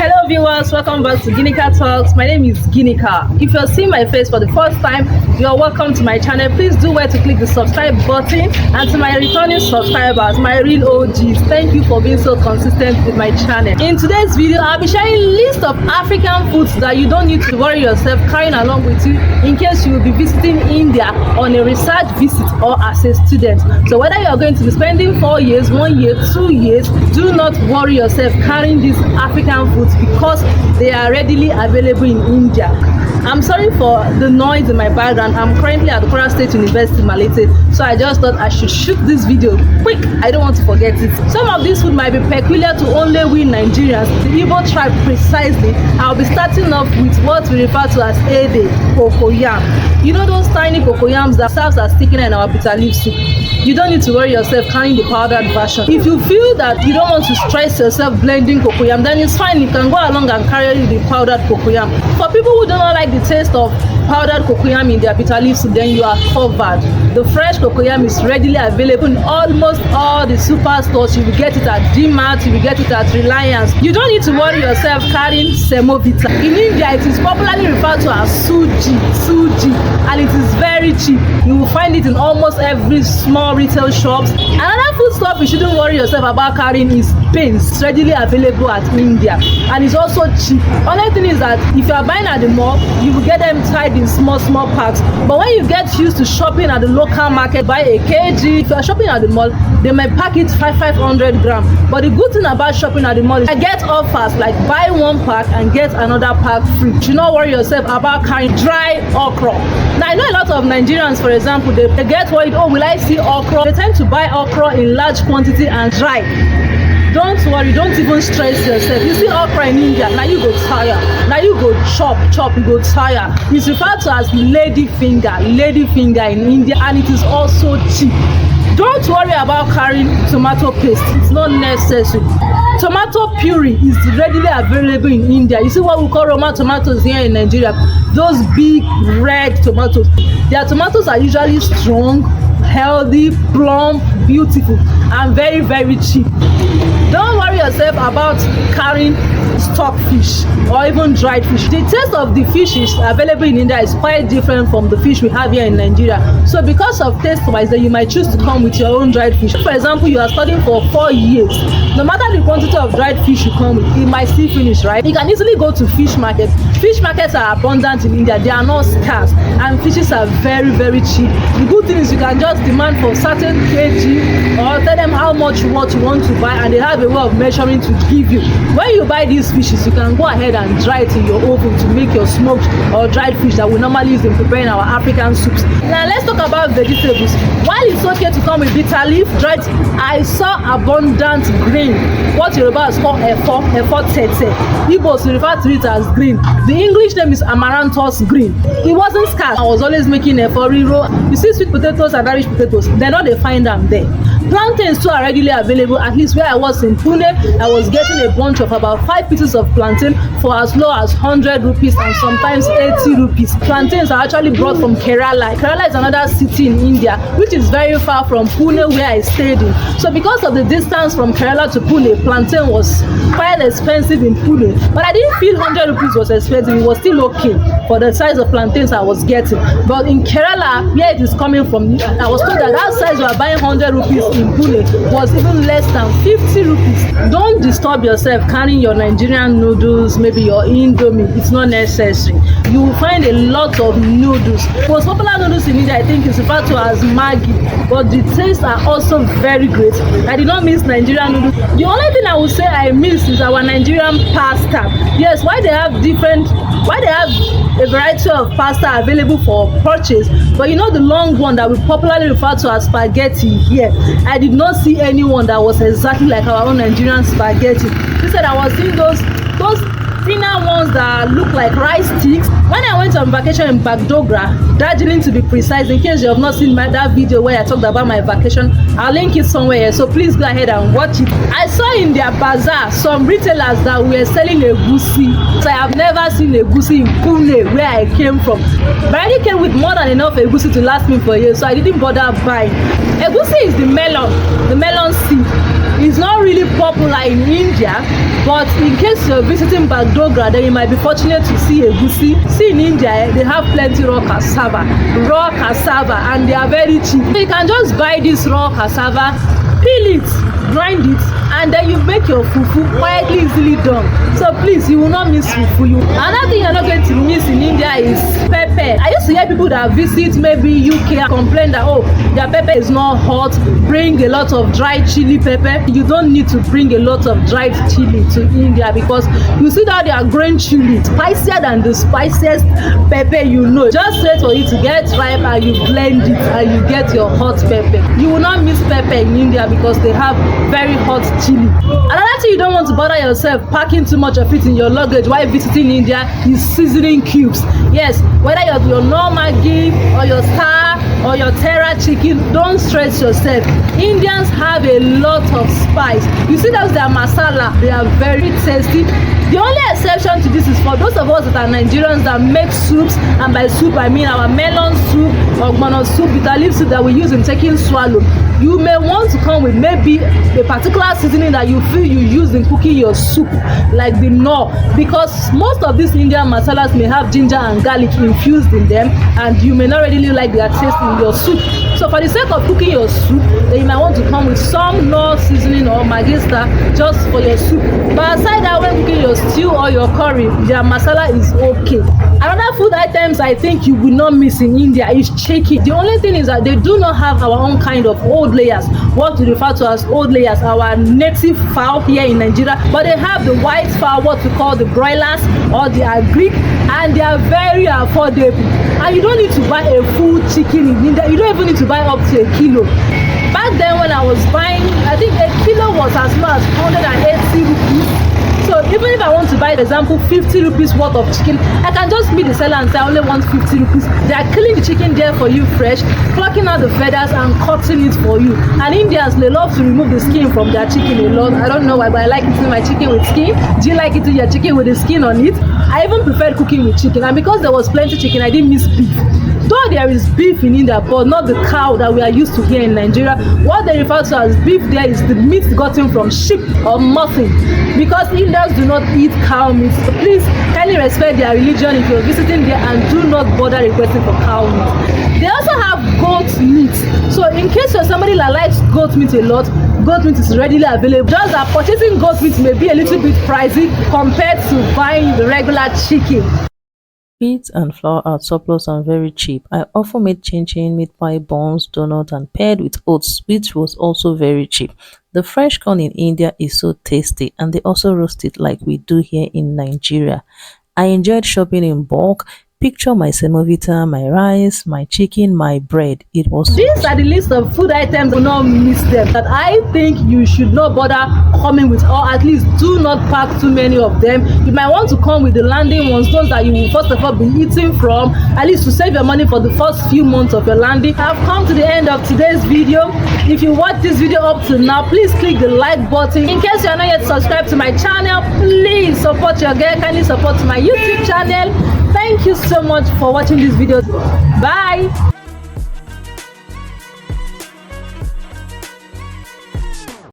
Hello viewers, welcome back to Ginika Talks. My name is Ginika. If you're seeing my face for the first time, you're welcome to my channel. Please do where to click the subscribe button, and to my returning subscribers, my real OGs, thank you for being so consistent with my channel. In today's video, I'll be sharing a list of African foods that you don't need to worry yourself carrying along with you in case you will be visiting India on a research visit or as a student. So whether you're going to be spending 4 years, 1 year, 2 years, do not worry yourself carrying these African foods because they are readily available in India. I'm sorry for the noise in my background. I'm currently at Okra State University, Malete, so I just thought I should shoot this video quick. I don't want to forget it. Some of these food might be peculiar to only we Nigerians, the Igbo tribe precisely. I'll be starting off with what we refer to as Ede, Cocoyam. You know those tiny cocoyams that serves as thickener in our bitter leaf soup? You don't need to worry yourself carrying the powdered version. If you feel that you don't want to stress yourself blending cocoyam, then it's fine. You can go along and carry the powdered cocoyam. For people who do not like the taste of powdered cocoyam in their bitter leaf soup, then you are covered. The fresh cocoyam is readily available in almost all the superstores. You will get it at D-Mart, you will get it at Reliance. You don't need to worry yourself carrying Semovita. In India, it is popularly referred to as suji, and it is very cheap. You will find it in almost every small retail shops. Another food stuff you shouldn't worry yourself about carrying is beans, readily available at India, and it's also cheap. Only thing is that if you are buying at the mall, you will get them tied in small packs. But when you get used to shopping at the local market, buy a kg. If you are shopping at the mall, they may pack it 500 grams. But the good thing about shopping at the mall is I get offers like buy one pack and get another pack free. You should not worry yourself about carrying dry okra. Now I know a lot of Nigerians, for example, they get worried, oh, will I see okra? They tend to buy okra in large quantity and dry. Don't worry, don't even stress yourself. You see okra in India, now you go tire. Now you go chop, you go tire. It's referred to as lady finger in India, and it is also cheap. Don't worry about carrying tomato paste. It's not necessary. Tomato puree is readily available in India. You see what we call Roma tomatoes here in Nigeria? Those big red tomatoes. Their tomatoes are usually strong, healthy, plump, beautiful, and very cheap. Don't worry yourself about carrying stockfish or even dried fish. The taste of the fishes available in India is quite different from the fish we have here in Nigeria. So because of taste wise, then you might choose to come with your own dried fish. For example, you are studying for 4 years. No matter the quantity of dried fish you come with, it might still finish, right? You can easily go to fish market. Fish markets are abundant in India. They are not scarce, and fishes are very cheap. The good thing is you can just demand for certain kg or tell them how much what you want to buy, and they have a way of measuring to give you. When you buy these fishes, you can go ahead and dry it in your oven to make your smoked or dried fish that we normally use in preparing our African soups. Now let's talk about vegetables. While it's okay to come with bitter leaf, dried, I saw abundant green. What Yoruba call efo tete. Igbos refer to it as green. The English name is amaranthus green. It wasn't scarce. I was always making efo riro. You see sweet potatoes and Irish potatoes, they're not they find them there. Plantains too are readily available. At least where I was in Pune, I was getting a bunch of about 5 pieces of plantain for as low as 100 rupees and sometimes 80 rupees. Plantains are actually brought from Kerala. Kerala is another city in India which is very far from Pune where I stayed in. So because of the distance from Kerala to Pune, plantain was quite expensive in Pune. But I didn't feel 100 rupees was expensive. It was still okay for the size of plantains I was getting. But in Kerala, where it is coming from, I was told that size we are buying 100 rupees in Pune was even less than 50 rupees. Don't disturb yourself carrying your Nigerian noodles, maybe your Indomie. It's not necessary. You will find a lot of noodles. Most popular noodles in India, I think, is referred to as Maggi, but the tastes are also very great. I did not miss Nigerian noodles. The only thing I would say I miss is our Nigerian pasta. Yes, why they have a variety of pasta available for purchase, but you know the long one that we popularly refer to as spaghetti here, I did not see anyone that was exactly like our own Nigerian spaghetti. Instead, I was seeing those thinner ones that look like rice sticks. When I went on vacation in Bagdogra, Darjeeling to be precise, in case you have not seen that video where I talked about my vacation, I'll link it somewhere here, so please go ahead and watch it. I saw in their bazaar some retailers that were selling egusi. So I have never seen egusi in Pune where I came from. But I already came with more than enough egusi to last me for a year, so I didn't bother buying. Egusi is the melon seed. It's not really popular in India, but in case you're visiting Bagdogra, then you might be fortunate to see egusi. See, in India, they have plenty raw cassava, and they are very cheap. So you can just buy this raw cassava, peel it, grind it, and then you make your fufu quietly, easily done. So please, you will not miss fufu. Another thing you're not going to miss in India is pepper. I used to hear people that visit maybe UK complain that, oh, their pepper is not hot, bring a lot of dried chili pepper. You don't need to bring a lot of dried chili to India, because you see that they are growing chili spicier than the spiciest pepper you know. Just wait for it to get ripe and you blend it and you get your hot pepper. You will not miss pepper in India because they have very hot chili. Another thing you don't want to bother yourself packing too much of it in your luggage while visiting India is seasoning cubes. Yes, whether your normal ghee or your star or your terra chicken, don't stress yourself. Indians have a lot of spice. You see those their masala, they are very tasty. The only exception to this is for those of us that are Nigerians that make soups, and by soup I mean our melon soup, ogbono soup, bitter leaf soup that we use in taking swallow. You may want to come with maybe a particular seasoning that you feel you use in cooking your soup, like the knorr, because most of these Indian masalas may have ginger and garlic infused in them, and you may not really like their taste in your soup. So for the sake of cooking your soup, then you might want to come with some knorr seasoning or magista just for your soup. But aside that, when cooking your stew or your curry, their masala is okay. Another food items I think you will not miss in India is chicken. The only thing is that they do not have our own kind of old layers, what we refer to as old layers, our native fowl here in Nigeria, but they have the white fowl, what we call the broilers or the agric, and they are very affordable. And you don't need to buy a full chicken in India. You don't even need to buy up to a kilo. Back then when I was buying, I think a kilo was as low as 180 rupees. So even if I want to buy, for example, 50 rupees worth of chicken, I can just meet the seller and say I only want 50 rupees. They are killing the chicken there for you fresh, plucking out the feathers and cutting it for you. And Indians, they love to remove the skin from their chicken a lot. I don't know why, but I like eating my chicken with skin. Do you like eating your chicken with the skin on it? I even preferred cooking with chicken, and because there was plenty chicken, I didn't miss beef. Though there is beef in India, but not the cow that we are used to here in Nigeria. What they refer to as beef there is the meat gotten from sheep or mutton, because Indians do not eat cow meat. So please kindly respect their religion if you're visiting there, and do not bother requesting for cow meat. They also have goat meat. So in case you're somebody that likes goat meat a lot, goat meat is readily available. Just that purchasing goat meat may be a little bit pricey compared to buying the regular chicken. Wheat and flour are surplus and very cheap. I often made chin-chin, meat pie, buns, donut, and paired with oats, which was also very cheap. The fresh corn in India is so tasty, and they also roast it like we do here in Nigeria. I enjoyed shopping in bulk. Picture my semovita, my rice, my chicken, my bread. It was These are the list of food items. Do not miss them. That I think you should not bother coming with, or at least do not pack too many of them. You might want to come with the landing ones, those that you will first of all be eating from, at least to save your money for the first few months of your landing. I've come to the end of today's video. If you watch this video up to now, please click the like button. In case you are not yet subscribed to my channel, please support your girl. Kindly support my YouTube channel. Thank you so much for watching this video. Bye.